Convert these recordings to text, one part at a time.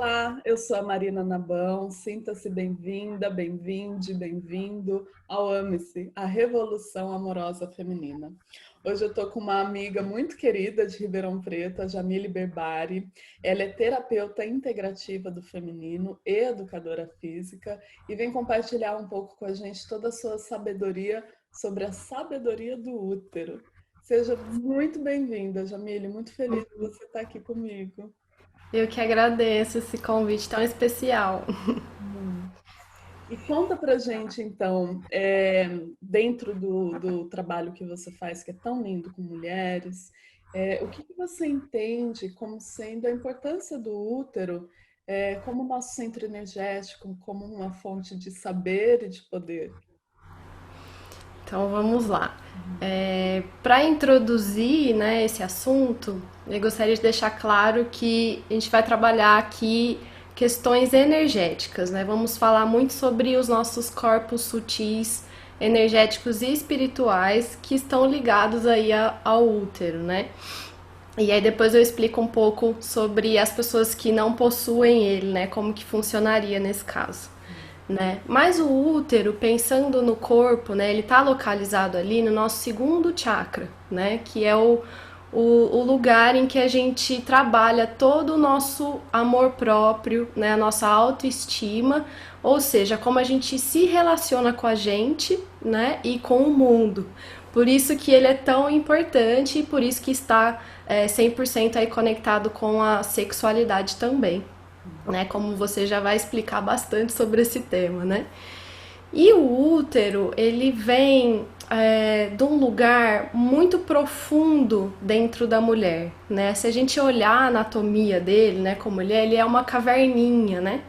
Olá, eu sou a Marina Nabão, sinta-se bem-vinda, bem-vinde, bem-vindo ao Ame-se, a Revolução Amorosa Feminina. Hoje eu estou com uma amiga muito querida de Ribeirão Preto, a Jamile Berbari. Ela é terapeuta integrativa do feminino e educadora física e vem compartilhar um pouco com a gente toda a sua sabedoria sobre a sabedoria do útero. Seja muito bem-vinda, Jamile, muito feliz de você estar aqui comigo. Eu que agradeço esse convite tão especial. Hum. E conta pra gente, então, dentro do trabalho que você faz, que é tão lindo com mulheres, o que que você entende como sendo a importância do útero, como nosso centro energético, como uma fonte de saber e de poder? Então vamos lá. Para introduzir, né, esse assunto, eu gostaria de deixar claro que a gente vai trabalhar aqui questões energéticas, né? Vamos falar muito sobre os nossos corpos sutis, energéticos e espirituais que estão ligados aí ao útero, né? E aí depois eu explico um pouco sobre as pessoas que não possuem ele, né? Como que funcionaria nesse caso. Né? Mas o útero, pensando no corpo, né, ele está localizado ali no nosso segundo chakra, né, que é o lugar em que a gente trabalha todo o nosso amor próprio, né, a nossa autoestima, ou seja, como a gente se relaciona com a gente, né, e com o mundo. Por isso que ele é tão importante e por isso que está 100% aí conectado com a sexualidade também, né? Como você já vai explicar bastante sobre esse tema, né? E o útero, ele vem de um lugar muito profundo dentro da mulher, né? Se a gente olhar a anatomia dele, né, como ele é uma caverninha, né?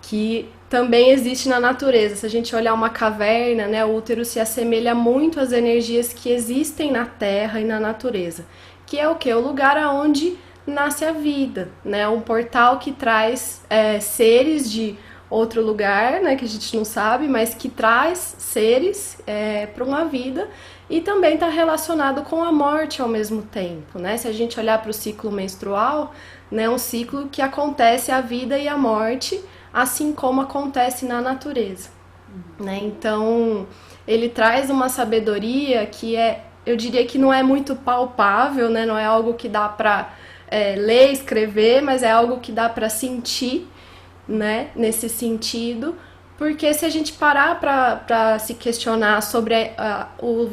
Que também existe na natureza. Se a gente olhar uma caverna, né, o útero se assemelha muito às energias que existem na Terra e na natureza, que é o que? O lugar aonde nasce a vida, né? Um portal que traz seres de outro lugar, né, que a gente não sabe, mas que traz seres para uma vida e também está relacionado com a morte ao mesmo tempo, né? Se a gente olhar para o ciclo menstrual, né, um ciclo que acontece a vida e a morte, assim como acontece na natureza, né? Então, ele traz uma sabedoria que eu diria que não é muito palpável, né? Não é algo que dá para ler, escrever, mas é algo que dá para sentir, né? Nesse sentido, porque se a gente parar para se questionar sobre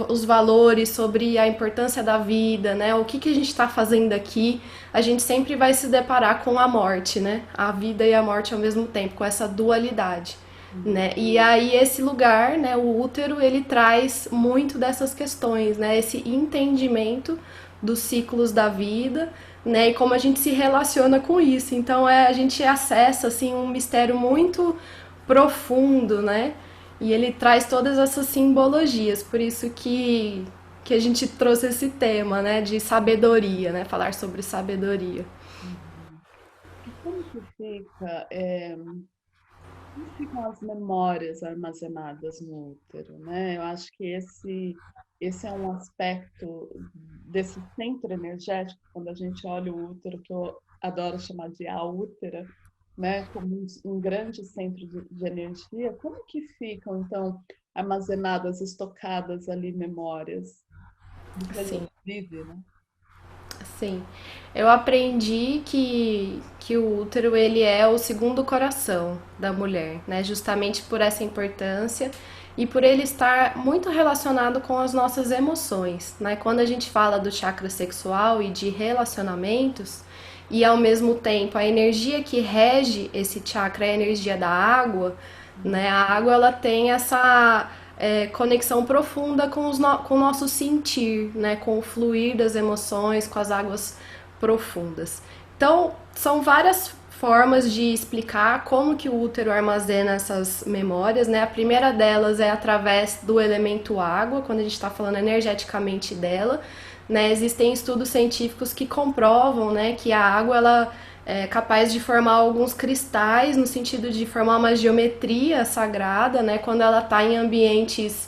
os valores, sobre a importância da vida, né? O que a gente está fazendo aqui, a gente sempre vai se deparar com a morte, né? A vida e a morte ao mesmo tempo, com essa dualidade. Né? E aí esse lugar, né, o útero, ele traz muito dessas questões, né, esse entendimento dos ciclos da vida, né, e como a gente se relaciona com isso. Então a gente acessa assim um mistério muito profundo, né? E ele traz todas essas simbologias, por isso que a gente trouxe esse tema, né, de sabedoria, né, falar sobre sabedoria. Uhum. E como que fica, como ficam as memórias armazenadas no útero, né? Eu acho que esse é um aspecto desse centro energético, quando a gente olha o útero, que eu adoro chamar de a útera, né? Como um grande centro de energia. Como que ficam, então, armazenadas, estocadas ali memórias do que a Sim. gente vive, né? Sim, eu aprendi que o útero ele é o segundo coração da mulher, né? Justamente por essa importância e por ele estar muito relacionado com as nossas emoções, né? Quando a gente fala do chakra sexual e de relacionamentos, e ao mesmo tempo a energia que rege esse chakra é a energia da água, né? A água ela tem essa conexão profunda com o nosso sentir, né? Com o fluir das emoções, com as águas profundas. Então, são várias formas de explicar como que o útero armazena essas memórias, né? A primeira delas é através do elemento água, quando a gente está falando energeticamente dela, né? Existem estudos científicos que comprovam, né, que a água ela é capaz de formar alguns cristais no sentido de formar uma geometria sagrada, né, quando ela está em ambientes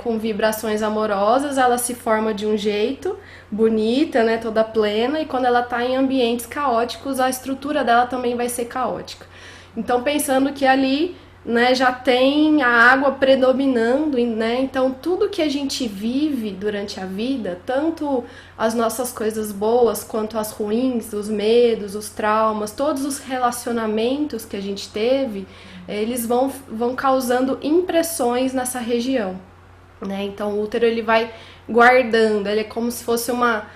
com vibrações amorosas, ela se forma de um jeito bonita, né, toda plena, e quando ela está em ambientes caóticos, a estrutura dela também vai ser caótica. Então, pensando que ali, né, já tem a água predominando, né? Então tudo que a gente vive durante a vida, tanto as nossas coisas boas quanto as ruins, os medos, os traumas, todos os relacionamentos que a gente teve, eles vão causando impressões nessa região, né? Então o útero ele vai guardando, ele é como se fosse uma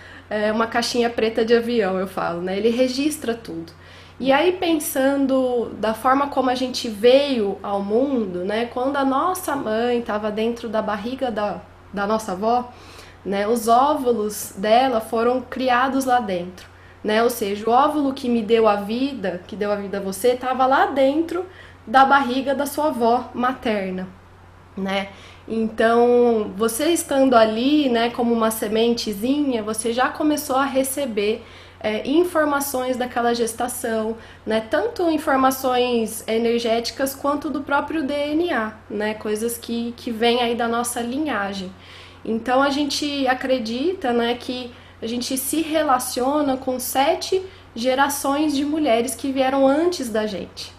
caixinha preta de avião, eu falo, né? Ele registra tudo. E aí, pensando da forma como a gente veio ao mundo, né? Quando a nossa mãe estava dentro da barriga da nossa avó, né? Os óvulos dela foram criados lá dentro, né? Ou seja, o óvulo que me deu a vida, que deu a vida a você, estava lá dentro da barriga da sua avó materna, né? Então, você estando ali, né, como uma sementezinha, você já começou a receber informações daquela gestação, né? Tanto informações energéticas quanto do próprio DNA, né? Coisas que vêm aí da nossa linhagem. Então, a gente acredita, né, que a gente se relaciona com 7 gerações de mulheres que vieram antes da gente,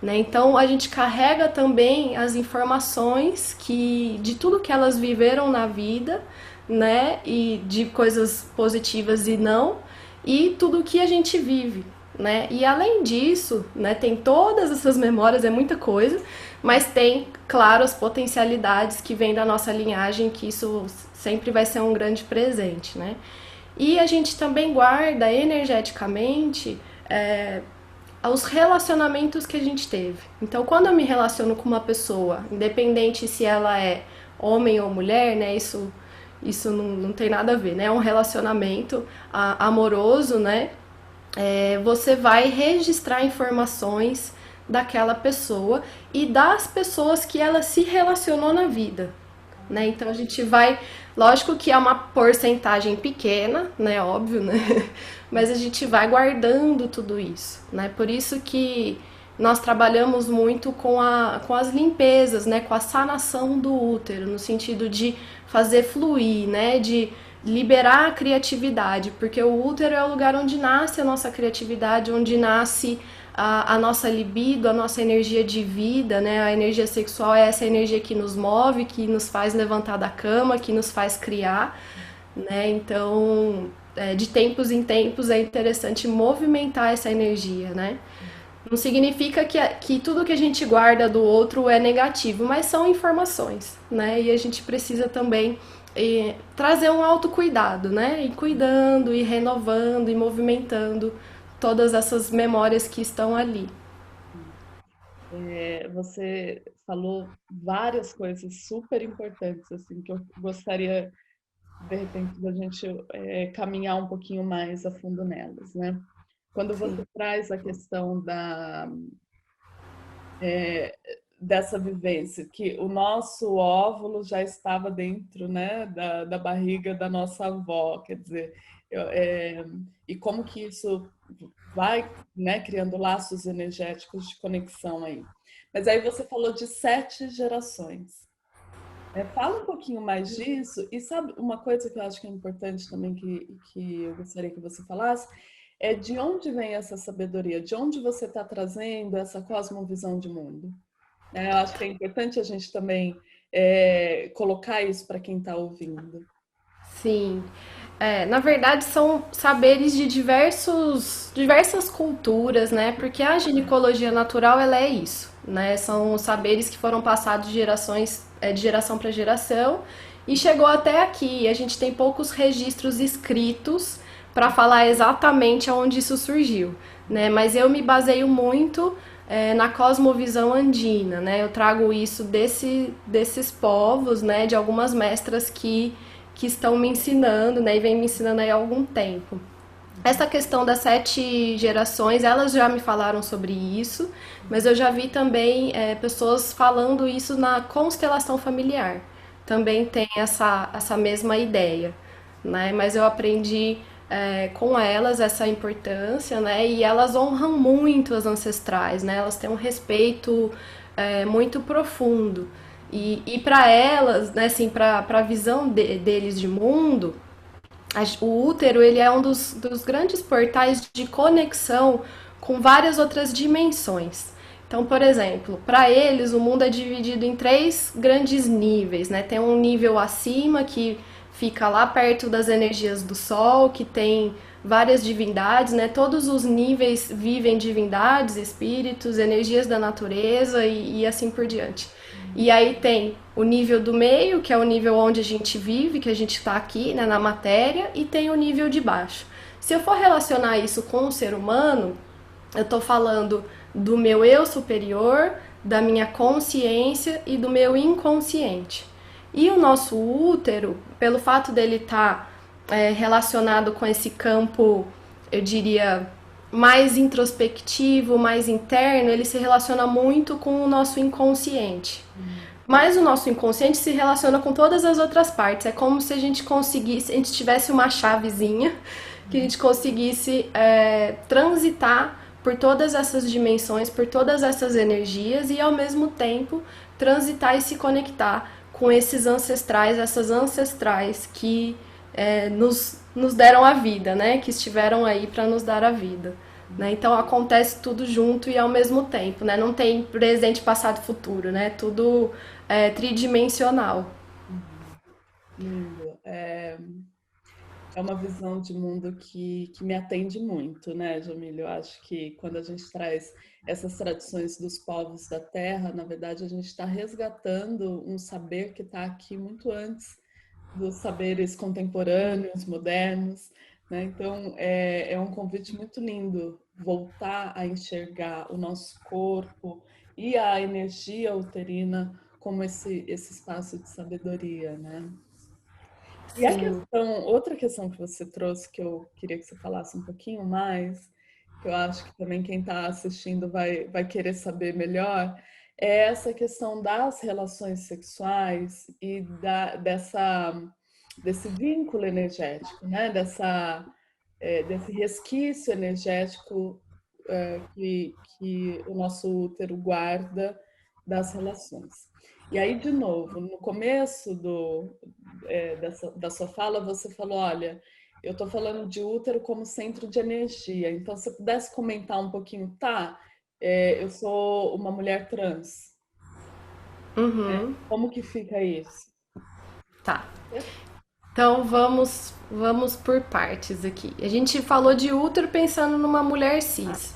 né? Então a gente carrega também as informações de tudo que elas viveram na vida, né? E de coisas positivas e não, e tudo que a gente vive, né? E além disso, né, tem todas essas memórias, é muita coisa, mas tem, claro, as potencialidades que vêm da nossa linhagem, que isso sempre vai ser um grande presente, né? E a gente também guarda energeticamente os relacionamentos que a gente teve. Então, quando eu me relaciono com uma pessoa, independente se ela é homem ou mulher, né, isso não tem nada a ver, né? É um relacionamento amoroso, né? Você vai registrar informações daquela pessoa e das pessoas que ela se relacionou na vida, né? Então a gente vai, lógico que é uma porcentagem pequena, né? Óbvio, né? Mas a gente vai guardando tudo isso, né? Por isso que nós trabalhamos muito com as limpezas, né? Com a sanação do útero, no sentido de fazer fluir, né? De liberar a criatividade, porque o útero é o lugar onde nasce a nossa criatividade, onde nasce a nossa libido, a nossa energia de vida, né? A energia sexual é essa energia que nos move, que nos faz levantar da cama, que nos faz criar, né? Então, de tempos em tempos é interessante movimentar essa energia, né? Não significa que tudo que a gente guarda do outro é negativo, mas são informações, né? E a gente precisa também trazer um autocuidado, né? E cuidando, e renovando, e movimentando todas essas memórias que estão ali. Você falou várias coisas super importantes, assim, que eu gostaria, de repente, da gente caminhar um pouquinho mais a fundo nelas, né? Quando Sim. você traz a questão é, dessa vivência, que o nosso óvulo já estava dentro, né, da barriga da nossa avó, quer dizer, e como que isso vai, né, criando laços energéticos de conexão aí. Mas aí você falou de 7 gerações. Fala um pouquinho mais disso, e sabe uma coisa que eu acho que é importante também, que eu gostaria que você falasse, é de onde vem essa sabedoria, de onde você está trazendo essa cosmovisão de mundo. Eu acho que é importante a gente também colocar isso para quem está ouvindo. Sim. Na verdade, são saberes de diversas culturas, né? Porque a ginecologia natural, ela é isso, né? São saberes que foram passados de geração para geração e chegou até aqui. A gente tem poucos registros escritos para falar exatamente aonde isso surgiu, né? Mas eu me baseio muito na cosmovisão andina, né? Eu trago isso desses povos, né? De algumas mestras que estão me ensinando, né, e vem me ensinando aí há algum tempo. Essa questão das 7 gerações, elas já me falaram sobre isso, mas eu já vi também pessoas falando isso na constelação familiar. Também tem essa mesma ideia, né? Mas eu aprendi com elas essa importância, né? E elas honram muito as ancestrais, né? Elas têm um respeito muito profundo. E para elas, né, assim, para a visão deles de mundo, o útero ele é um dos grandes portais de conexão com várias outras dimensões. Então, por exemplo, para eles o mundo é dividido em três grandes níveis, né? Tem um nível acima que fica lá perto das energias do Sol, que tem várias divindades, né? Todos os níveis vivem divindades, espíritos, energias da natureza e assim por diante. E aí tem o nível do meio, que é o nível onde a gente vive, que a gente está aqui, né, na matéria, e tem o nível de baixo. Se eu for relacionar isso com o ser humano, eu estou falando do meu eu superior, da minha consciência e do meu inconsciente. E o nosso útero, pelo fato dele estar relacionado com esse campo, eu diria, mais introspectivo, mais interno, ele se relaciona muito com o nosso inconsciente. Mas o nosso inconsciente se relaciona com todas as outras partes. É como se a gente conseguisse, a gente tivesse uma chavezinha que a gente conseguisse transitar por todas essas dimensões, por todas essas energias e ao mesmo tempo transitar e se conectar com esses ancestrais, essas ancestrais que nos deram a vida, né? Que estiveram aí para nos dar a vida. Né? Então acontece tudo junto e ao mesmo tempo, né? Não tem presente, passado e futuro, né? Tudo tridimensional. Lindo. É uma visão de mundo que me atende muito, né, Jamília? Eu acho que quando a gente traz essas tradições dos povos da Terra, na verdade a gente está resgatando um saber que está aqui muito antes dos saberes contemporâneos, modernos, né? Então é um convite muito lindo voltar a enxergar o nosso corpo e a energia uterina como esse espaço de sabedoria, né? E a Sim. questão, outra questão que você trouxe, que eu queria que você falasse um pouquinho mais, que eu acho que também quem está assistindo vai querer saber melhor, é essa questão das relações sexuais e desse vínculo energético, né? Desse resquício energético que o nosso útero guarda das relações. E aí, de novo, no começo da sua fala, você falou: olha, eu estou falando de útero como centro de energia. Então, se você pudesse comentar um pouquinho, tá? Eu sou uma mulher trans. Uhum. Como que fica isso? Tá. Então vamos por partes aqui. A gente falou de útero pensando numa mulher cis.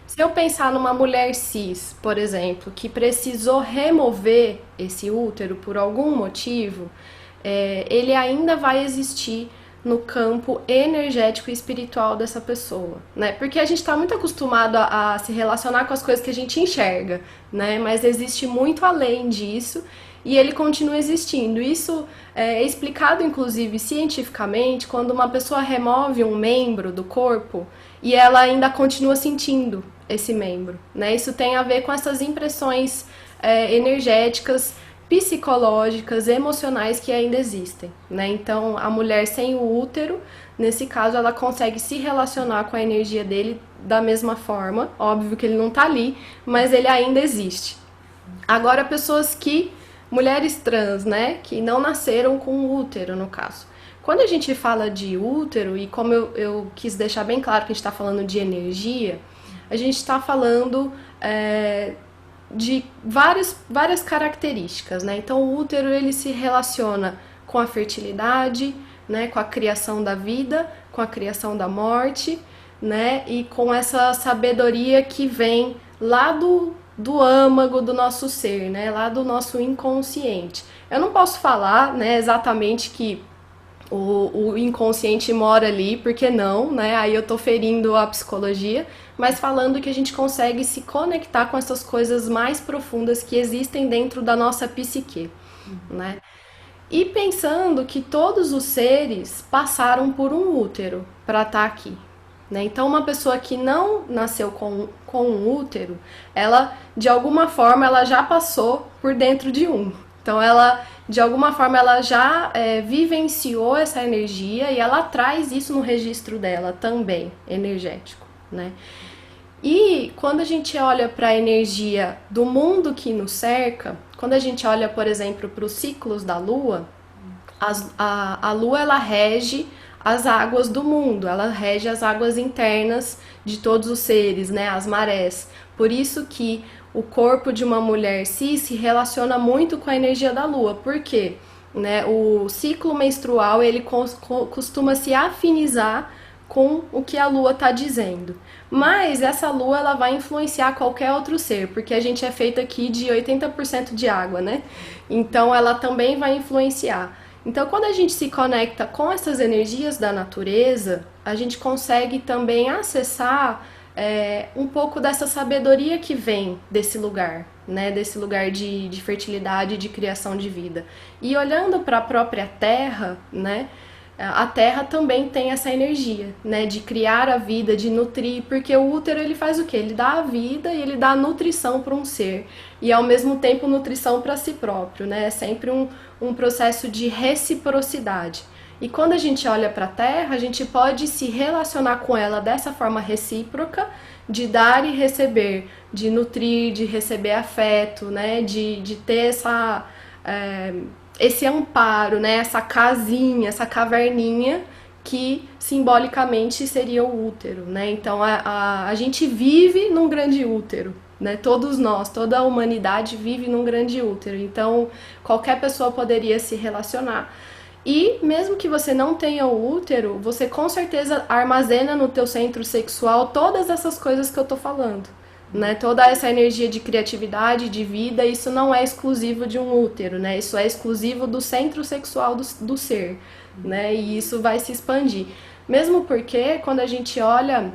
Se eu pensar numa mulher cis, por exemplo, que precisou remover esse útero por algum motivo, ele ainda vai existir no campo energético e espiritual dessa pessoa, né? Porque a gente está muito acostumado a se relacionar com as coisas que a gente enxerga, né? Mas existe muito além disso e ele continua existindo. Isso é explicado, inclusive, cientificamente, quando uma pessoa remove um membro do corpo e ela ainda continua sentindo esse membro, né? Isso tem a ver com essas impressões energéticas, psicológicas, emocionais que ainda existem, né? Então, a mulher sem o útero, nesse caso, ela consegue se relacionar com a energia dele da mesma forma. Óbvio que ele não tá ali, mas ele ainda existe. Agora, mulheres trans, né, que não nasceram com útero, no caso. Quando a gente fala de útero, e como eu quis deixar bem claro que a gente está falando de energia, a gente está falando de várias características, né? Então, o útero ele se relaciona com a fertilidade, né, com a criação da vida, com a criação da morte, né, e com essa sabedoria que vem lá do âmago do nosso ser, né, lá do nosso inconsciente. Eu não posso falar, né, exatamente que o inconsciente mora ali, porque não, né? Aí eu tô ferindo a psicologia, mas falando que a gente consegue se conectar com essas coisas mais profundas que existem dentro da nossa psique, né? E pensando que todos os seres passaram por um útero para estar aqui, né? Então, uma pessoa que não nasceu com um útero, ela, de alguma forma, ela já passou por dentro de um. Então, ela, de alguma forma, ela já vivenciou essa energia e ela traz isso no registro dela também, energético, né? E quando a gente olha para a energia do mundo que nos cerca, quando a gente olha, por exemplo, para os ciclos da Lua, a Lua ela rege as águas do mundo, ela rege as águas internas de todos os seres, né, as marés. Por isso que o corpo de uma mulher cis se relaciona muito com a energia da Lua. Por quê? Né, o ciclo menstrual ele costuma se afinizar com o que a lua está dizendo. Mas essa lua ela vai influenciar qualquer outro ser, porque a gente é feito aqui de 80% de água, né? Então ela também vai influenciar. Então, quando a gente se conecta com essas energias da natureza, a gente consegue também acessar um pouco dessa sabedoria que vem desse lugar, né? Desse lugar de fertilidade, de criação de vida. E olhando para a própria Terra, né? A Terra também tem essa energia, né, de criar a vida, de nutrir, porque o útero ele faz o quê? Ele dá a vida e ele dá a nutrição para um ser e ao mesmo tempo nutrição para si próprio, né? É sempre um processo de reciprocidade. E quando a gente olha para a Terra, a gente pode se relacionar com ela dessa forma recíproca, de dar e receber, de nutrir, de receber afeto, né? De ter é, esse amparo, né? Essa casinha, essa caverninha que simbolicamente seria o útero, né? Então a gente vive num grande útero, né? Todos nós, toda a humanidade vive num grande útero. Então qualquer pessoa poderia se relacionar. E mesmo que você não tenha o útero, você com certeza armazena no teu centro sexual todas essas coisas que eu tô falando. Né? Toda essa energia de criatividade, de vida, isso não é exclusivo de um útero, né? Isso é exclusivo do centro sexual do ser, né? E isso vai se expandir. Mesmo porque quando a gente olha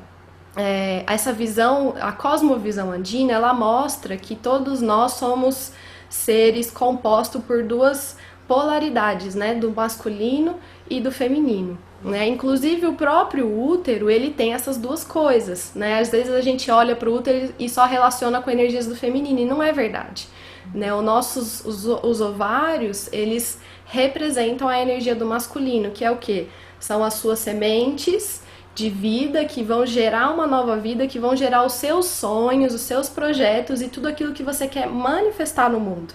essa visão, a cosmovisão andina, ela mostra que todos nós somos seres compostos por duas polaridades, né, do masculino e do feminino, né? Inclusive o próprio útero, ele tem essas duas coisas, né? Às vezes a gente olha para o útero e só relaciona com energias do feminino e não é verdade, né? Os ovários, eles representam a energia do masculino, que é o quê? São as suas sementes de vida que vão gerar uma nova vida, que vão gerar os seus sonhos, os seus projetos e tudo aquilo que você quer manifestar no mundo,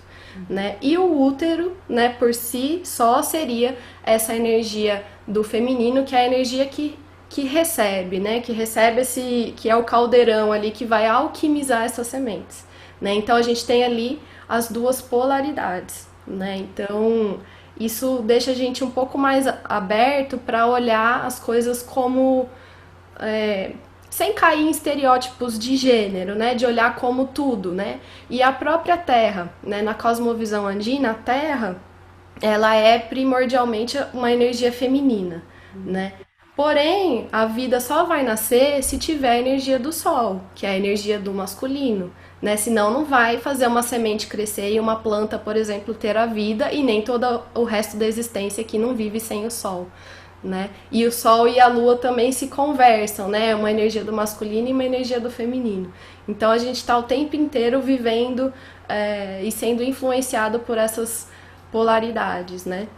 né? E o útero, né, por si só seria essa energia do feminino, que é a energia que recebe, né? Que recebe que é o caldeirão ali que vai alquimizar essas sementes, né? Então a gente tem ali as duas polaridades, né? Então isso deixa a gente um pouco mais aberto para olhar as coisas como sem cair em estereótipos de gênero, né? De olhar como tudo, né? E a própria Terra, né? Na cosmovisão andina, a Terra, ela é primordialmente uma energia feminina, né? Porém, a vida só vai nascer se tiver a energia do Sol, que é a energia do masculino, né? Senão não vai fazer uma semente crescer e uma planta, por exemplo, ter a vida e nem todo o resto da existência que não vive sem o Sol, né? E o Sol e a Lua também se conversam, né? Uma energia do masculino e uma energia do feminino. Então a gente está o tempo inteiro vivendo e sendo influenciado por essas polaridades, né?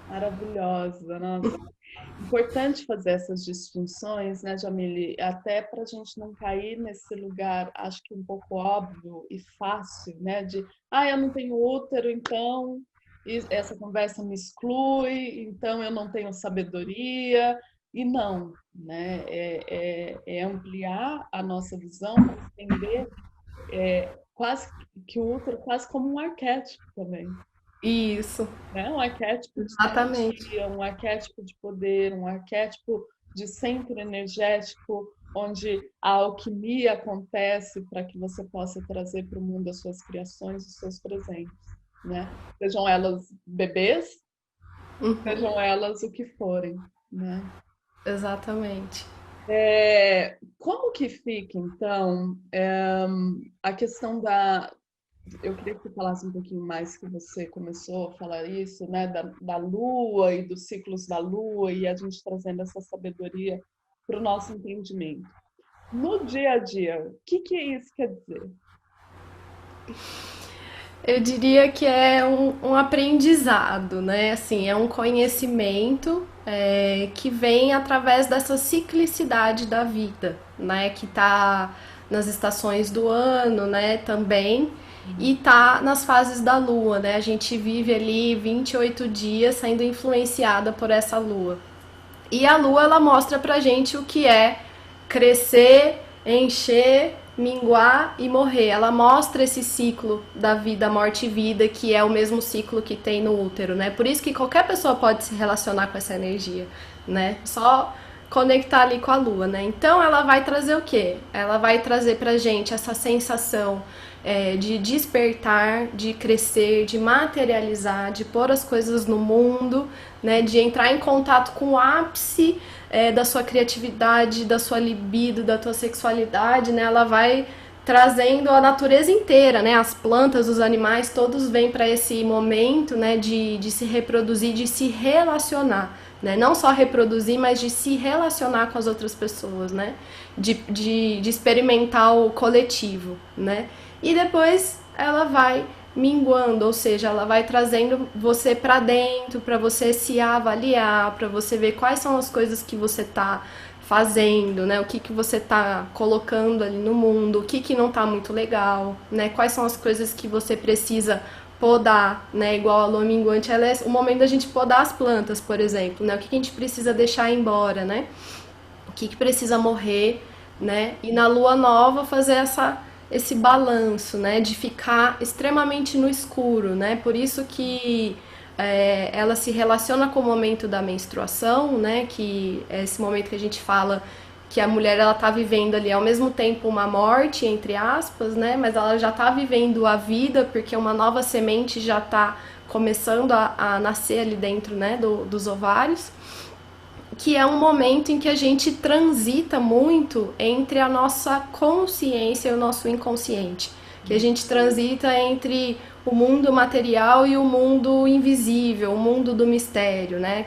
Maravilhosa, nossa. Importante fazer essas distinções, né, Jamile? Até para a gente não cair nesse lugar, acho que um pouco óbvio e fácil, né? De, eu não tenho útero, então essa conversa me exclui, então eu não tenho sabedoria. E não, né? É ampliar a nossa visão para entender quase que o útero quase como um arquétipo também, Isso, né? Um arquétipo de exatamente. sabedoria, um arquétipo de poder, um arquétipo de centro energético, onde a alquimia acontece para que você possa trazer para o mundo as suas criações, os seus presentes, né? Sejam elas bebês, sejam elas o que forem, né? Exatamente. Como que fica, então, a questão eu queria que você falasse um pouquinho mais, que você começou a falar isso, né, da Lua e dos ciclos da Lua, e a gente trazendo essa sabedoria para o nosso entendimento. No dia a dia, o que isso quer dizer? Eu diria que é um aprendizado, né? Assim, é um conhecimento que vem através dessa ciclicidade da vida, né? Que tá nas estações do ano, né? Também. E tá nas fases da lua, né? A gente vive ali 28 dias sendo influenciada por essa lua. E a lua, ela mostra pra gente o que é crescer, encher, minguar e morrer. Ela mostra esse ciclo da vida, morte e vida, que é o mesmo ciclo que tem no útero, né? Por isso que qualquer pessoa pode se relacionar com essa energia, né? Só conectar ali com a lua, né? Então ela vai trazer o quê? Ela vai trazer pra gente essa sensação de despertar, de crescer, de materializar, de pôr as coisas no mundo, né, de entrar em contato com o ápice da sua criatividade, da sua libido, da tua sexualidade, né, ela vai trazendo a natureza inteira, né, as plantas, os animais, todos vêm para esse momento, né, de se reproduzir, de se relacionar. Né? Não só reproduzir, mas de se relacionar com as outras pessoas, né? De experimentar o coletivo, né? E depois ela vai minguando, ou seja, ela vai trazendo você para dentro, para você se avaliar, para você ver quais são as coisas que você está fazendo, né? O que você está colocando ali no mundo, o que não está muito legal, né? Quais são as coisas que você precisa podar, né? Igual a lua minguante, ela é o momento da gente podar as plantas, por exemplo, né? O que a gente precisa deixar embora, né? O que precisa morrer, né? E na lua nova fazer esse balanço, né? De ficar extremamente no escuro, né? Por isso que ela se relaciona com o momento da menstruação, né? Que é esse momento que a gente fala que a mulher ela tá vivendo ali ao mesmo tempo uma morte, entre aspas, né? Mas ela já tá vivendo a vida porque uma nova semente já tá começando a nascer ali dentro, né? Dos ovários, que é um momento em que a gente transita muito entre a nossa consciência e o nosso inconsciente, que a gente transita entre o mundo material e o mundo invisível, o mundo do mistério, né?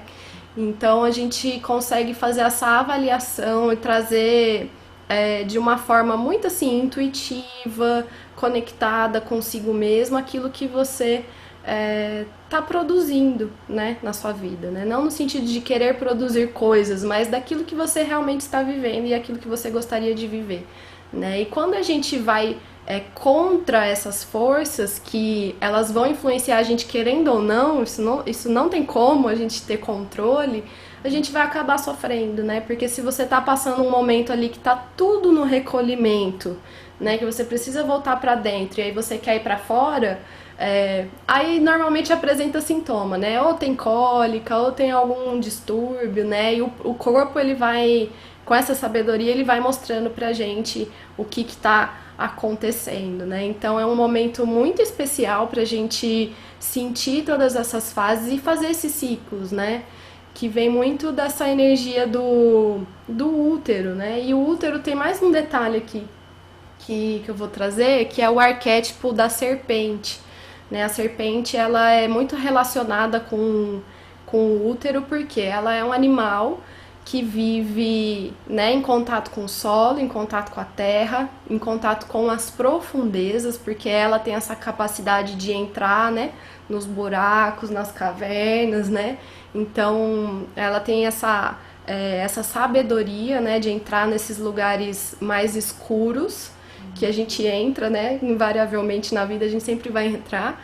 Então a gente consegue fazer essa avaliação e trazer de uma forma muito assim intuitiva, conectada consigo mesmo, aquilo que você tá produzindo, né, na sua vida, né? Não no sentido de querer produzir coisas, mas daquilo que você realmente está vivendo e aquilo que você gostaria de viver, né? E quando a gente vai contra essas forças que elas vão influenciar a gente querendo ou não, isso não tem como a gente ter controle, a gente vai acabar sofrendo, né? Porque se você tá passando um momento ali que tá tudo no recolhimento, né, que você precisa voltar para dentro e aí você quer ir para fora, aí normalmente apresenta sintoma, né? Ou tem cólica, ou tem algum distúrbio, né? E o corpo ele vai, com essa sabedoria, ele vai mostrando pra gente o que tá acontecendo, né? Então é um momento muito especial pra gente sentir todas essas fases e fazer esses ciclos, né? Que vem muito dessa energia do útero, né? E o útero tem mais um detalhe aqui que eu vou trazer, que é o arquétipo da serpente. Né? A serpente ela é muito relacionada com o útero porque ela é um animal que vive, né, em contato com o solo, em contato com a terra, em contato com as profundezas, porque ela tem essa capacidade de entrar, né, nos buracos, nas cavernas, né? Então ela tem essa sabedoria, né, de entrar nesses lugares mais escuros que a gente entra, né? Invariavelmente na vida a gente sempre vai entrar.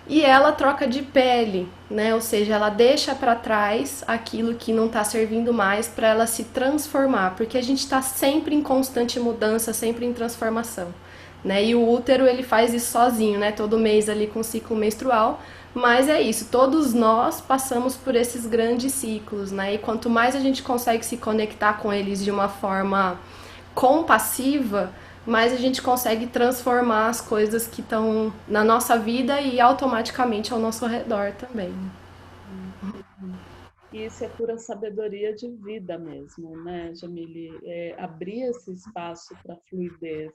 E ela troca de pele, né? Ou seja, ela deixa para trás aquilo que não está servindo mais para ela se transformar, porque a gente está sempre em constante mudança, sempre em transformação, né? E o útero ele faz isso sozinho, né? Todo mês ali com o ciclo menstrual. Mas é isso, todos nós passamos por esses grandes ciclos, né? E quanto mais a gente consegue se conectar com eles de uma forma compassiva, mais a gente consegue transformar as coisas que estão na nossa vida e automaticamente ao nosso redor também. E isso é pura sabedoria de vida mesmo, né, Jamile? Abrir esse espaço para fluidez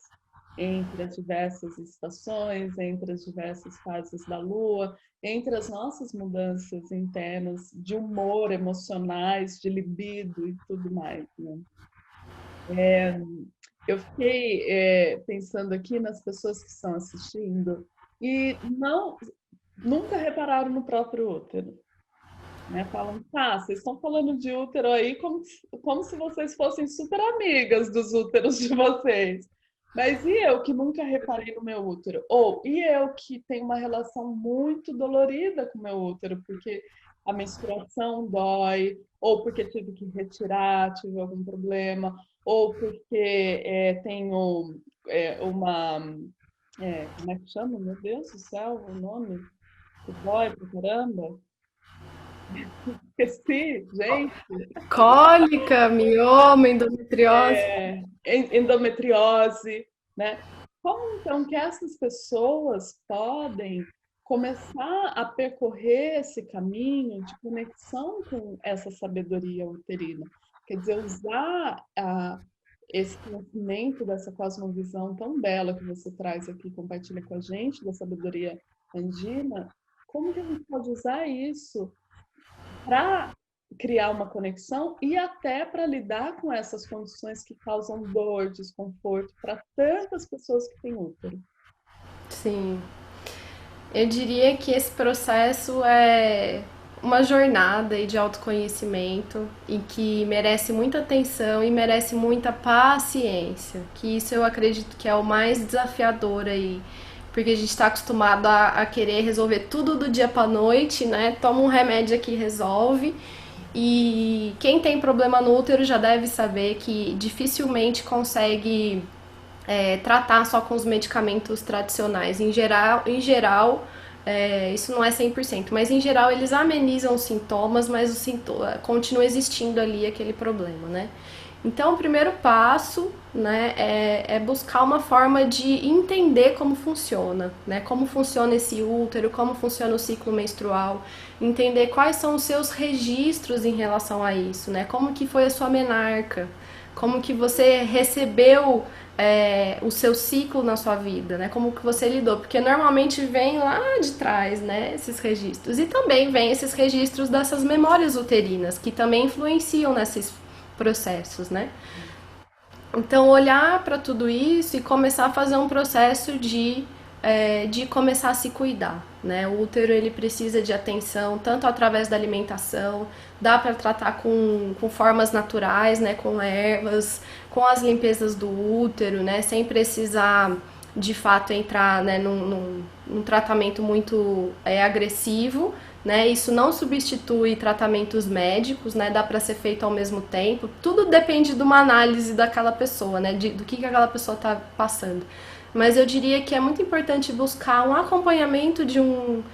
entre as diversas estações, entre as diversas fases da lua, entre as nossas mudanças internas de humor, emocionais, de libido e tudo mais, né? Eu fiquei pensando aqui nas pessoas que estão assistindo e não, nunca repararam no próprio útero. Né? Falam, tá, vocês estão falando de útero aí como se vocês fossem super amigas dos úteros de vocês. Mas e eu que nunca reparei no meu útero? Ou e eu que tenho uma relação muito dolorida com o meu útero, porque a menstruação dói, ou porque tive que retirar, tive algum problema, ou porque tenho uma. Como é que chama? Meu Deus do céu, o nome? Que dói pra caramba? Esqueci, gente. Cólica, mioma, endometriose. Endometriose, né? Como então que essas pessoas podem começar a percorrer esse caminho de conexão com essa sabedoria uterina? Quer dizer, usar esse conhecimento dessa cosmovisão tão bela que você traz aqui, compartilha com a gente, da sabedoria andina, como que a gente pode usar isso para criar uma conexão e até para lidar com essas condições que causam dor, desconforto para tantas pessoas que têm útero. Sim. Eu diria que esse processo é uma jornada de autoconhecimento e que merece muita atenção e merece muita paciência. Que isso eu acredito que é o mais desafiador aí. Porque a gente está acostumado a querer resolver tudo do dia para noite, né? Toma um remédio aqui e resolve. E quem tem problema no útero já deve saber que dificilmente consegue tratar só com os medicamentos tradicionais. Em geral isso não é 100%, mas em geral eles amenizam os sintomas, mas o sintoma continua existindo ali aquele problema, né? Então, o primeiro passo, né, é buscar uma forma de entender como funciona, né? Como funciona esse útero, como funciona o ciclo menstrual, entender quais são os seus registros em relação a isso, né? Como que foi a sua menarca, como que você recebeu o seu ciclo na sua vida, né? Como que você lidou, porque normalmente vem lá de trás, né? Esses registros e também vem esses registros dessas memórias uterinas que também influenciam nesses processos, né? Então olhar para tudo isso e começar a fazer um processo de começar a se cuidar, né? O útero ele precisa de atenção tanto através da alimentação, dá para tratar com formas naturais, né? Com ervas, com as limpezas do útero, né? Sem precisar de fato entrar, né, num tratamento muito agressivo, né? Isso não substitui tratamentos médicos, né? Dá para ser feito ao mesmo tempo. Tudo depende de uma análise daquela pessoa, né? Do que aquela pessoa está passando. Mas eu diria que é muito importante buscar um acompanhamento de um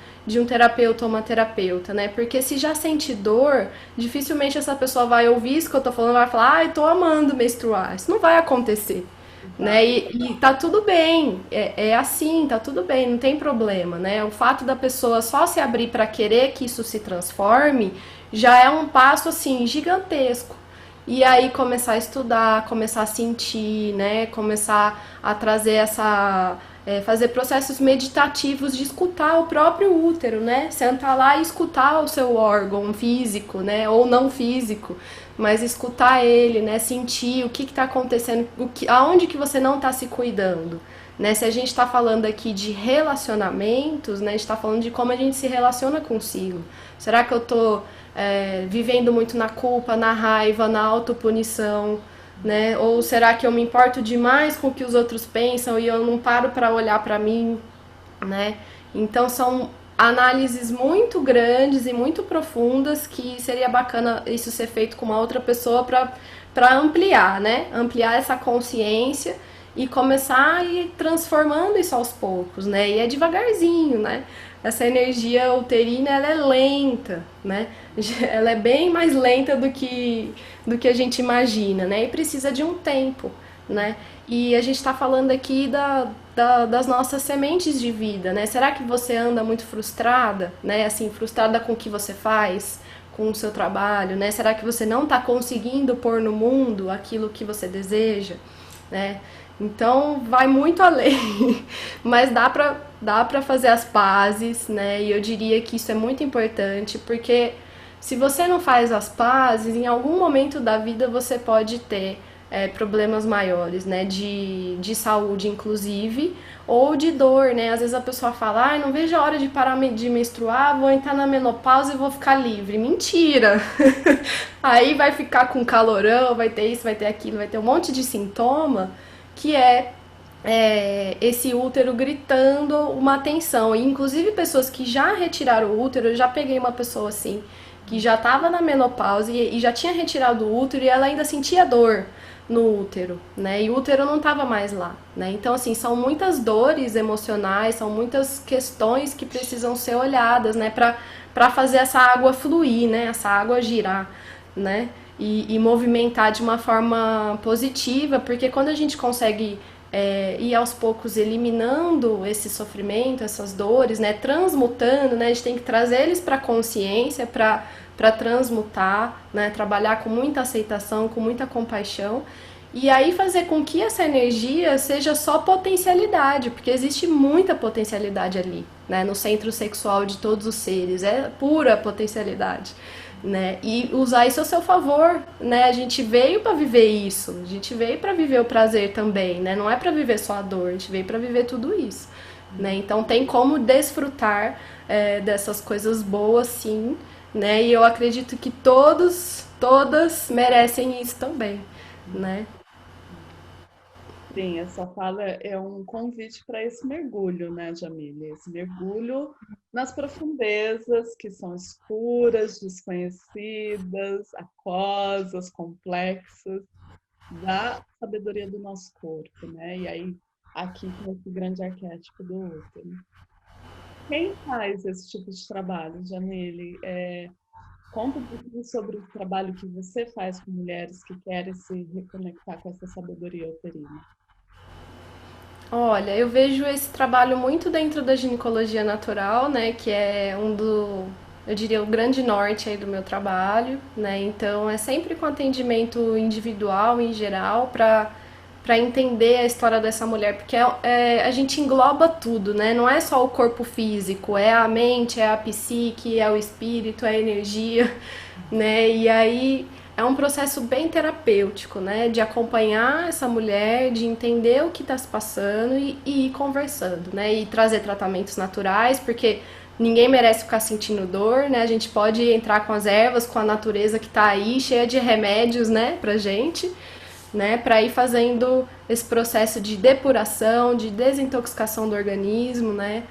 terapeuta ou uma terapeuta, né? Porque se já sente dor, dificilmente essa pessoa vai ouvir isso que eu tô falando e vai falar, ai, tô amando menstruar. Isso não vai acontecer. Né? E tá tudo bem, é assim, tá tudo bem, não tem problema, né? O fato da pessoa só se abrir para querer que isso se transforme já é um passo assim gigantesco. E aí começar a estudar, começar a sentir, né? Começar a trazer fazer processos meditativos de escutar o próprio útero, né? Sentar lá e escutar o seu órgão físico, né? Ou não físico, mas escutar ele, né? Sentir o que está acontecendo, aonde que você não está se cuidando. Né? Se a gente está falando aqui de relacionamentos, né? A gente está falando de como a gente se relaciona consigo. Será que eu estou vivendo muito na culpa, na raiva, na autopunição? Né? Ou será que eu me importo demais com o que os outros pensam e eu não paro para olhar para mim, né? Então são análises muito grandes e muito profundas que seria bacana isso ser feito com uma outra pessoa para ampliar, né? Ampliar essa consciência e começar a ir transformando isso aos poucos, né? E é devagarzinho, né? Essa energia uterina, ela é lenta, né? Ela é bem mais lenta do que a gente imagina, né? E precisa de um tempo, né? E a gente está falando aqui das nossas sementes de vida, né? Será que você anda muito frustrada, né? Assim, frustrada com o que você faz, com o seu trabalho, né? Será que você não está conseguindo pôr no mundo aquilo que você deseja, né? Então vai muito além, mas dá pra fazer as pazes, né? E eu diria que isso é muito importante, porque se você não faz as pazes, em algum momento da vida você pode ter problemas maiores, né, de saúde, inclusive, ou de dor, né? Às vezes a pessoa fala, não vejo a hora de parar de menstruar, vou entrar na menopausa e vou ficar livre. Mentira! Aí vai ficar com calorão, vai ter isso, vai ter aquilo, vai ter um monte de sintoma que esse útero gritando uma tensão. E, inclusive, pessoas que já retiraram o útero, eu já peguei uma pessoa assim, que já estava na menopausa e já tinha retirado o útero e ela ainda sentia dor no útero, né? E o útero não estava mais lá, né? Então, assim, são muitas dores emocionais, são muitas questões que precisam ser olhadas, né? Para fazer essa água fluir, né? Essa água girar, né? E movimentar de uma forma positiva, porque quando a gente consegue ir aos poucos eliminando esse sofrimento, essas dores, né, transmutando, né, a gente tem que trazer eles para a consciência, para transmutar, né, trabalhar com muita aceitação, com muita compaixão, e aí fazer com que essa energia seja só potencialidade, porque existe muita potencialidade ali, né, no centro sexual de todos os seres, é pura potencialidade. Né? E usar isso a seu favor, né? A gente veio para viver isso, a gente veio para viver o prazer também, né? Não é para viver só a dor, a gente veio para viver tudo isso, né? Então tem como desfrutar dessas coisas boas, sim, né? E eu acredito que todas merecem isso também, né? Sim, essa fala é um convite para esse mergulho, né, Jamília? Esse mergulho nas profundezas que são escuras, desconhecidas, aquosas, complexas, da sabedoria do nosso corpo, né? E aí, aqui com esse grande arquétipo do útero. Quem faz esse tipo de trabalho, Jamile? Conta um pouquinho sobre o trabalho que você faz com mulheres que querem se reconectar com essa sabedoria uterina. Olha, eu vejo esse trabalho muito dentro da ginecologia natural, né, que é eu diria, o grande norte aí do meu trabalho, né? Então é sempre com atendimento individual em geral para entender a história dessa mulher, porque a gente engloba tudo, né? Não é só o corpo físico, é a mente, é a psique, é o espírito, é a energia, né? E aí é um processo bem terapêutico, né? De acompanhar essa mulher, de entender o que está se passando e ir conversando, né? E trazer tratamentos naturais, porque ninguém merece ficar sentindo dor, né? A gente pode entrar com as ervas, com a natureza que está aí, cheia de remédios, né? Pra gente, né? Para ir fazendo esse processo de depuração, de desintoxicação do organismo, né?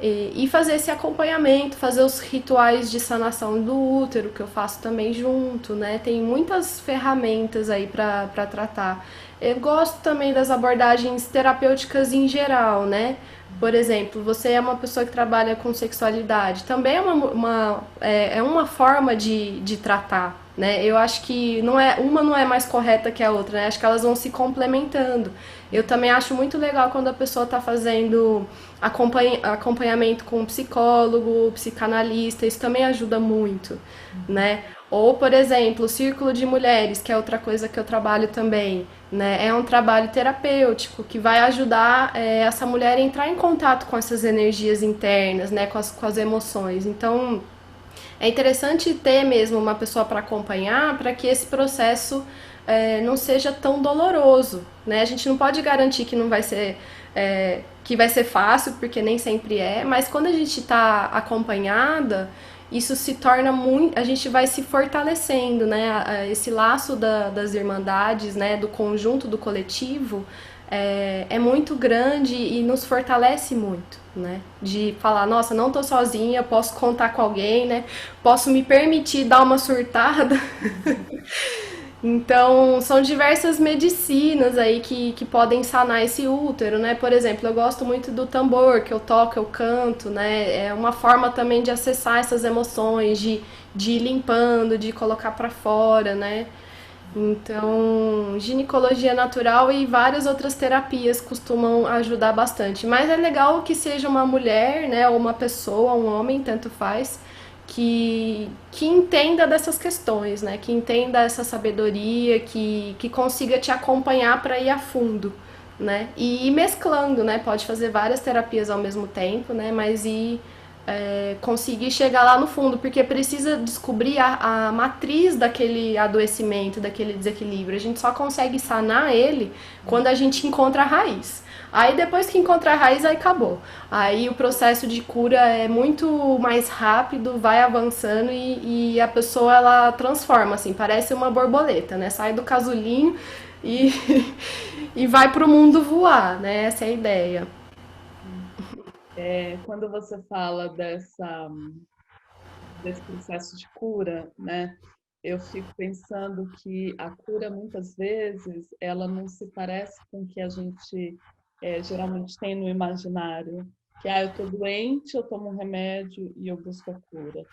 E fazer esse acompanhamento, fazer os rituais de sanação do útero, que eu faço também junto, né? Tem muitas ferramentas aí para tratar. Eu gosto também das abordagens terapêuticas em geral, né? Por exemplo, você é uma pessoa que trabalha com sexualidade, também é uma forma de tratar, né? Eu acho que uma não é mais correta que a outra, né? Acho que elas vão se complementando. Eu também acho muito legal quando a pessoa está fazendo acompanhamento com um psicólogo, psicanalista, isso também ajuda muito, né? Ou, por exemplo, o Círculo de Mulheres, que é outra coisa que eu trabalho também, né? É um trabalho terapêutico que vai ajudar essa mulher a entrar em contato com essas energias internas, né? Com as emoções. Então, é interessante ter mesmo uma pessoa para acompanhar, para que esse processo não seja tão doloroso, né? A gente não pode garantir que não vai ser que vai ser fácil, porque nem sempre é, mas quando a gente está acompanhada, isso se torna muito, a gente vai se fortalecendo, né? Esse laço das irmandades, né? Do conjunto, do coletivo, é muito grande e nos fortalece muito, né? De falar, nossa, não tô sozinha, posso contar com alguém, né? Posso me permitir dar uma surtada. Então, são diversas medicinas aí que podem sanar esse útero, né? Por exemplo, eu gosto muito do tambor, que eu toco, eu canto, né? É uma forma também de acessar essas emoções, de ir limpando, de colocar pra fora, né? Então, ginecologia natural e várias outras terapias costumam ajudar bastante. Mas é legal que seja uma mulher, né, ou uma pessoa, um homem, tanto faz, que entenda dessas questões, né, que entenda essa sabedoria, que consiga te acompanhar para ir a fundo, né, e ir mesclando, né, pode fazer várias terapias ao mesmo tempo, né, mas ir conseguir chegar lá no fundo, porque precisa descobrir a matriz daquele adoecimento, daquele desequilíbrio. A gente só consegue sanar ele quando a gente encontra a raiz. Aí depois que encontra a raiz, aí acabou. Aí o processo de cura é muito mais rápido, vai avançando e a pessoa ela transforma, assim, parece uma borboleta, né? Sai do casulinho e, e vai pro mundo voar, né? Essa é a ideia. Quando você fala desse processo de cura, né? Eu fico pensando que a cura, muitas vezes, ela não se parece com o que a gente geralmente tem no imaginário. Que, eu estou doente, eu tomo um remédio e eu busco a cura.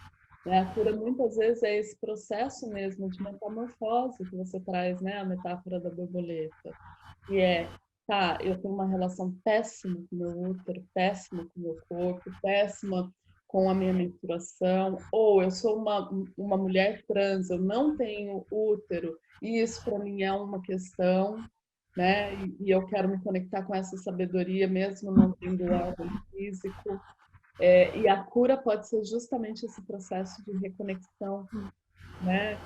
Né? A cura, muitas vezes, é esse processo mesmo de metamorfose que você traz, né? A metáfora da borboleta. E tá, eu tenho uma relação péssima com o meu útero, péssima com o meu corpo, péssima com a minha menstruação, ou eu sou uma mulher trans, eu não tenho útero, e isso para mim é uma questão, né? E eu quero me conectar com essa sabedoria, mesmo não tendo órgão físico. E a cura pode ser justamente esse processo de reconexão, né?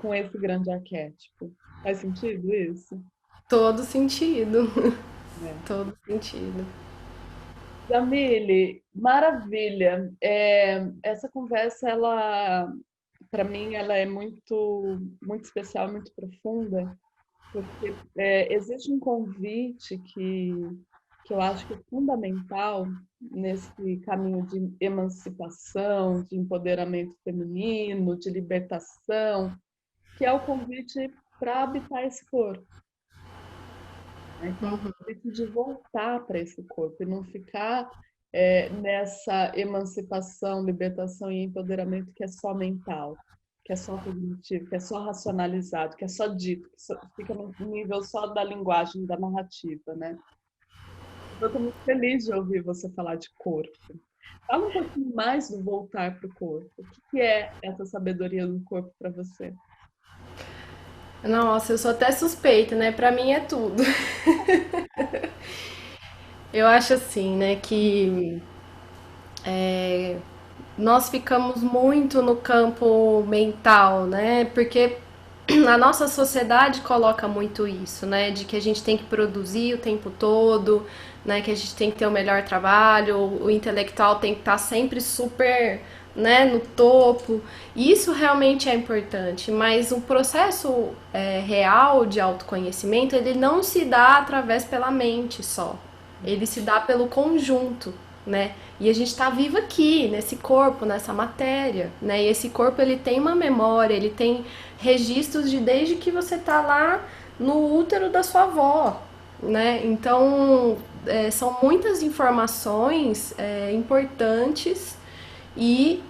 Com esse grande arquétipo. Faz sentido isso? Todo sentido. É. Todo sentido. Jamile, maravilha. Essa conversa, ela, para mim, ela é muito especial, muito profunda, porque existe um convite que eu acho que é fundamental nesse caminho de emancipação, de empoderamento feminino, de libertação, que é o convite para habitar esse corpo. Então, o convite de voltar para esse corpo e não ficar nessa emancipação, libertação e empoderamento que é só mental, que é só cognitivo, que é só racionalizado, que é só dito, que fica no nível só da linguagem, da narrativa, né? Eu estou muito feliz de ouvir você falar de corpo. Fala um pouquinho mais do voltar para o corpo. O que é essa sabedoria do corpo para você? Nossa, eu sou até suspeita, né? Pra mim é tudo. Eu acho assim, né, que nós ficamos muito no campo mental, né? Porque a nossa sociedade coloca muito isso, né? De que a gente tem que produzir o tempo todo, né? Que a gente tem que ter o melhor trabalho, o intelectual tem que estar sempre super, né, no topo. E isso realmente é importante, mas o processo real de autoconhecimento, ele não se dá através pela mente só. Ele se dá pelo conjunto, né? E a gente está vivo aqui, nesse corpo, nessa matéria, né? E esse corpo, ele tem uma memória, ele tem registros de desde que você tá lá no útero da sua avó, né? Então, são muitas informações importantes e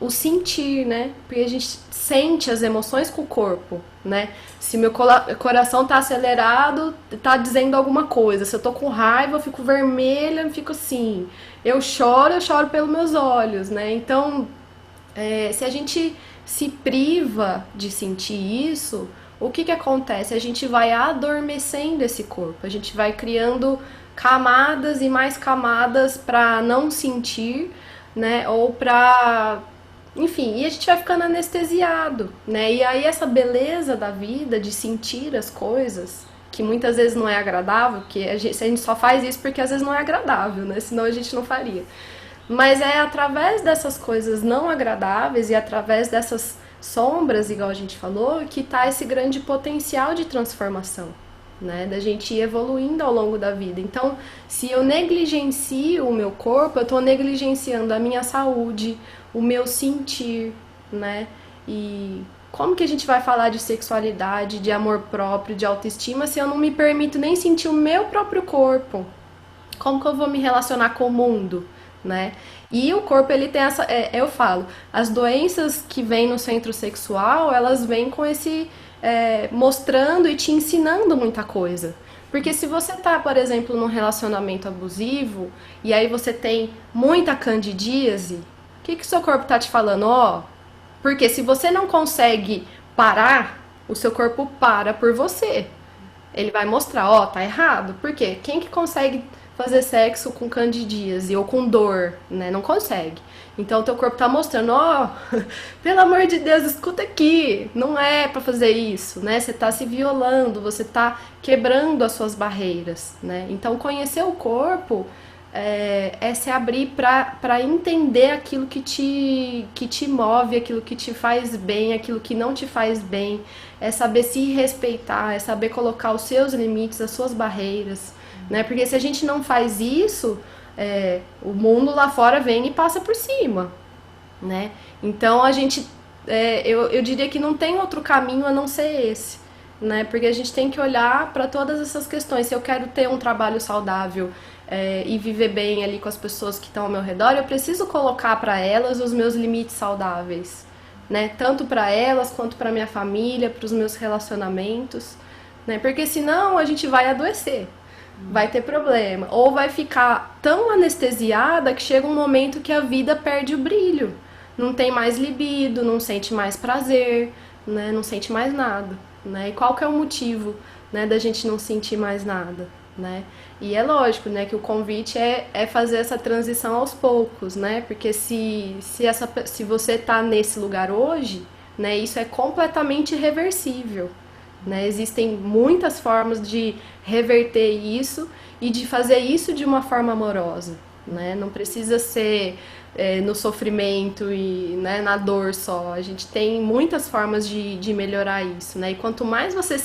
o sentir, né? Porque a gente sente as emoções com o corpo, né? Se meu coração tá acelerado, tá dizendo alguma coisa. Se eu tô com raiva, eu fico vermelha, eu fico assim. Eu choro pelos meus olhos, né? Então, se a gente se priva de sentir isso, o que acontece? A gente vai adormecendo esse corpo, a gente vai criando camadas e mais camadas para não sentir, né? Ou para, enfim, e a gente vai ficando anestesiado, né? E aí essa beleza da vida, de sentir as coisas, que muitas vezes não é agradável, porque a gente só faz isso porque às vezes não é agradável, né? Senão a gente não faria. Mas é através dessas coisas não agradáveis e através dessas sombras, igual a gente falou, que tá esse grande potencial de transformação, né? Da gente ir evoluindo ao longo da vida. Então, se eu negligencio o meu corpo, eu tô negligenciando a minha saúde, o meu sentir, né? E como que a gente vai falar de sexualidade, de amor próprio, de autoestima, se eu não me permito nem sentir o meu próprio corpo? Como que eu vou me relacionar com o mundo, né? E o corpo, ele tem essa, eu falo, as doenças que vêm no centro sexual, elas vêm com esse, mostrando e te ensinando muita coisa. Porque se você tá, por exemplo, num relacionamento abusivo, e aí você tem muita candidíase, o que o seu corpo tá te falando? Ó, porque se você não consegue parar, o seu corpo para por você. Ele vai mostrar, ó, tá errado. Por quê? Quem que consegue fazer sexo com candidíase ou com dor, né? Não consegue. Então o teu corpo tá mostrando, ó, pelo amor de Deus, escuta aqui, não é pra fazer isso, né? Você tá se violando, você tá quebrando as suas barreiras, né? Então conhecer o corpo é se abrir para entender aquilo que te move, aquilo que te faz bem, aquilo que não te faz bem, é saber se respeitar, é saber colocar os seus limites, as suas barreiras, né? Porque se a gente não faz isso, o mundo lá fora vem e passa por cima, né? Então a gente, eu diria que não tem outro caminho a não ser esse, né? Porque a gente tem que olhar para todas essas questões. Se eu quero ter um trabalho saudável e viver bem ali com as pessoas que estão ao meu redor, eu preciso colocar para elas os meus limites saudáveis, né? Tanto para elas quanto para minha família, para os meus relacionamentos, né? Porque senão a gente vai adoecer, vai ter problema, ou vai ficar tão anestesiada que chega um momento que a vida perde o brilho, não tem mais libido, não sente mais prazer, né? Não sente mais nada, né? E qual que é o motivo, né, da gente não sentir mais nada, né? E é lógico, né, que o convite é fazer essa transição aos poucos, né? Porque se você tá nesse lugar hoje, né, isso é completamente reversível, né? Existem muitas formas de reverter isso e de fazer isso de uma forma amorosa, né? Não precisa ser no sofrimento e, né, na dor só. A gente tem muitas formas de melhorar isso, né? E quanto mais você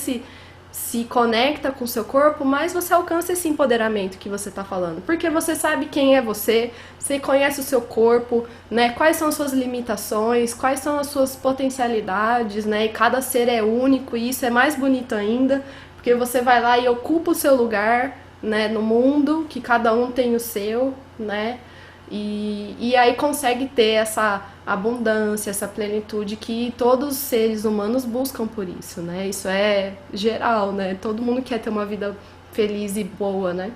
se conecta com o seu corpo, mais você alcança esse empoderamento que você está falando. Porque você sabe quem é você, você conhece o seu corpo, né? Quais são as suas limitações, quais são as suas potencialidades, né? E cada ser é único e isso é mais bonito ainda, porque você vai lá e ocupa o seu lugar, né, no mundo, que cada um tem o seu, né? E aí consegue ter essa abundância, essa plenitude que todos os seres humanos buscam por isso, né? Isso é geral, né? Todo mundo quer ter uma vida feliz e boa, né?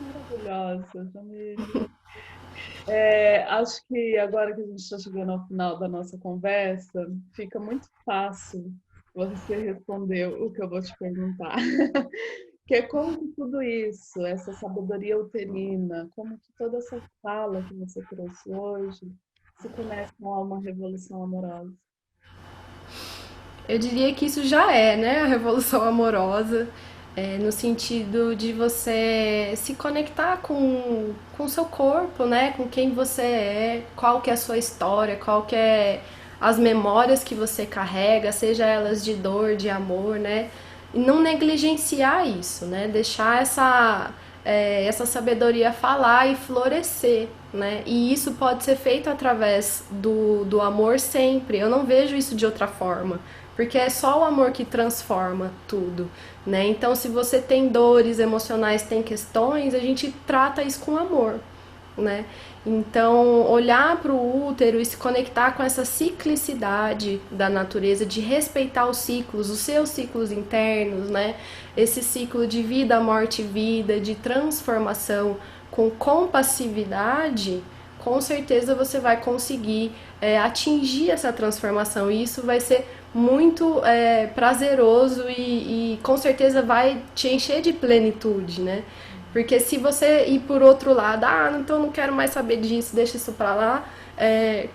Maravilhosa, Jamile. Acho que agora que a gente está chegando ao final da nossa conversa, fica muito fácil você responder o que eu vou te perguntar. Que é como que tudo isso, essa sabedoria uterina, como que toda essa fala que você trouxe hoje se conectam a uma revolução amorosa. Eu diria que isso já é, né? A revolução amorosa, no sentido de você se conectar com o seu corpo, né? Com quem você é, qual que é a sua história, qual que é as memórias que você carrega, seja elas de dor, de amor, né? E não negligenciar isso, né? Deixar essa sabedoria falar e florescer, né? E isso pode ser feito através do amor sempre. Eu não vejo isso de outra forma, porque é só o amor que transforma tudo, né? Então, se você tem dores emocionais, tem questões, a gente trata isso com amor, né? Então, olhar para o útero e se conectar com essa ciclicidade da natureza, de respeitar os ciclos, os seus ciclos internos, né? Esse ciclo de vida, morte e vida, de transformação com compassividade, com certeza você vai conseguir atingir essa transformação. E isso vai ser muito prazeroso e com certeza vai te encher de plenitude, né? Porque se você ir por outro lado, então não quero mais saber disso, deixa isso pra lá,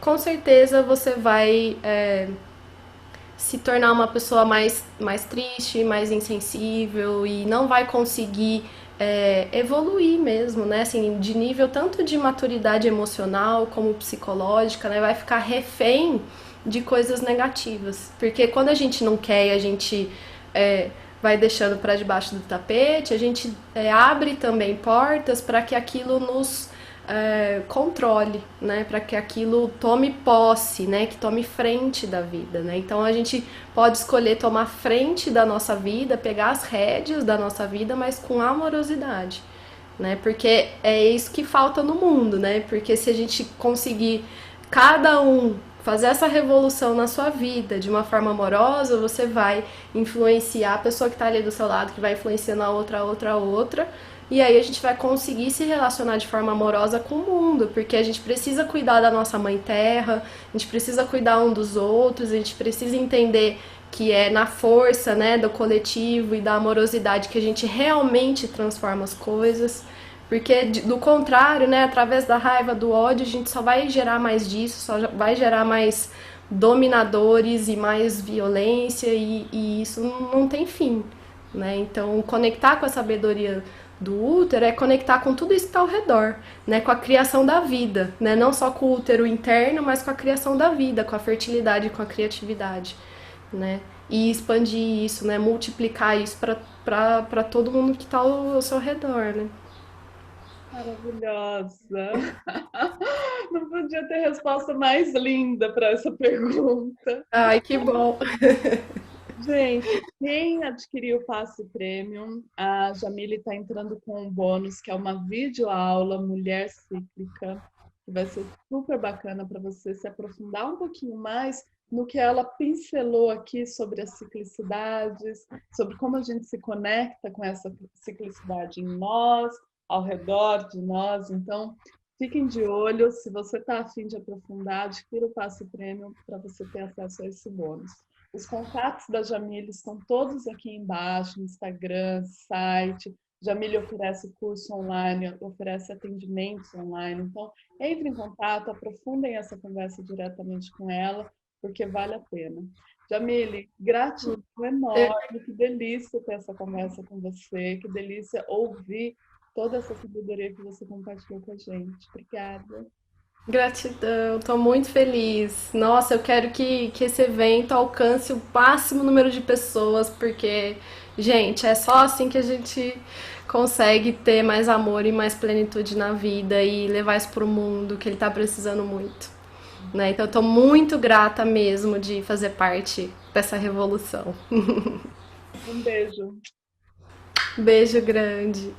com certeza você vai se tornar uma pessoa mais triste, mais insensível e não vai conseguir evoluir mesmo, né? Assim, de nível tanto de maturidade emocional como psicológica, né? Vai ficar refém de coisas negativas. Porque quando a gente não quer e a gente vai deixando para debaixo do tapete, a gente abre também portas para que aquilo nos controle, né? Para que aquilo tome posse, né? Que tome frente da vida, né? Então a gente pode escolher tomar frente da nossa vida, pegar as rédeas da nossa vida, mas com amorosidade, né? Porque é isso que falta no mundo, né? Porque se a gente conseguir cada um fazer essa revolução na sua vida de uma forma amorosa, você vai influenciar a pessoa que está ali do seu lado, que vai influenciando a outra, e aí a gente vai conseguir se relacionar de forma amorosa com o mundo, porque a gente precisa cuidar da nossa mãe terra, a gente precisa cuidar um dos outros, a gente precisa entender que é na força, né, do coletivo e da amorosidade que a gente realmente transforma as coisas. Porque do contrário, né, através da raiva, do ódio, a gente só vai gerar mais disso, só vai gerar mais dominadores e mais violência e isso não tem fim, né? Então, conectar com a sabedoria do útero é conectar com tudo isso que está ao redor, né? Com a criação da vida, né? Não só com o útero interno, mas com a criação da vida, com a fertilidade, com a criatividade, né? E expandir isso, né? Multiplicar isso para todo mundo que está ao seu redor, né? Maravilhosa. Não podia ter resposta mais linda para essa pergunta. Ai, que bom. Gente, quem adquiriu o passe premium, a Jamile está entrando com um bônus, que é uma videoaula Mulher Cíclica, que vai ser super bacana para você se aprofundar um pouquinho mais no que ela pincelou aqui sobre as ciclicidades, sobre como a gente se conecta com essa ciclicidade em nós, ao redor de nós. Então, fiquem de olho, se você está a fim de aprofundar, adquira o passe premium para você ter acesso a esse bônus. Os contatos da Jamile estão todos aqui embaixo, no Instagram, site. Jamile oferece curso online, oferece atendimentos online. Então, entre em contato, aprofundem essa conversa diretamente com ela, porque vale a pena. Jamile, gratidão enorme, que delícia ter essa conversa com você, que delícia ouvir toda essa sabedoria que você compartilhou com a gente. Obrigada. Gratidão, tô muito feliz. Nossa, eu quero que esse evento alcance o máximo número de pessoas, porque, gente, é só assim que a gente consegue ter mais amor e mais plenitude na vida e levar isso pro mundo, que ele tá precisando muito, né? Então, eu tô muito grata mesmo de fazer parte dessa revolução. Um beijo. Beijo grande.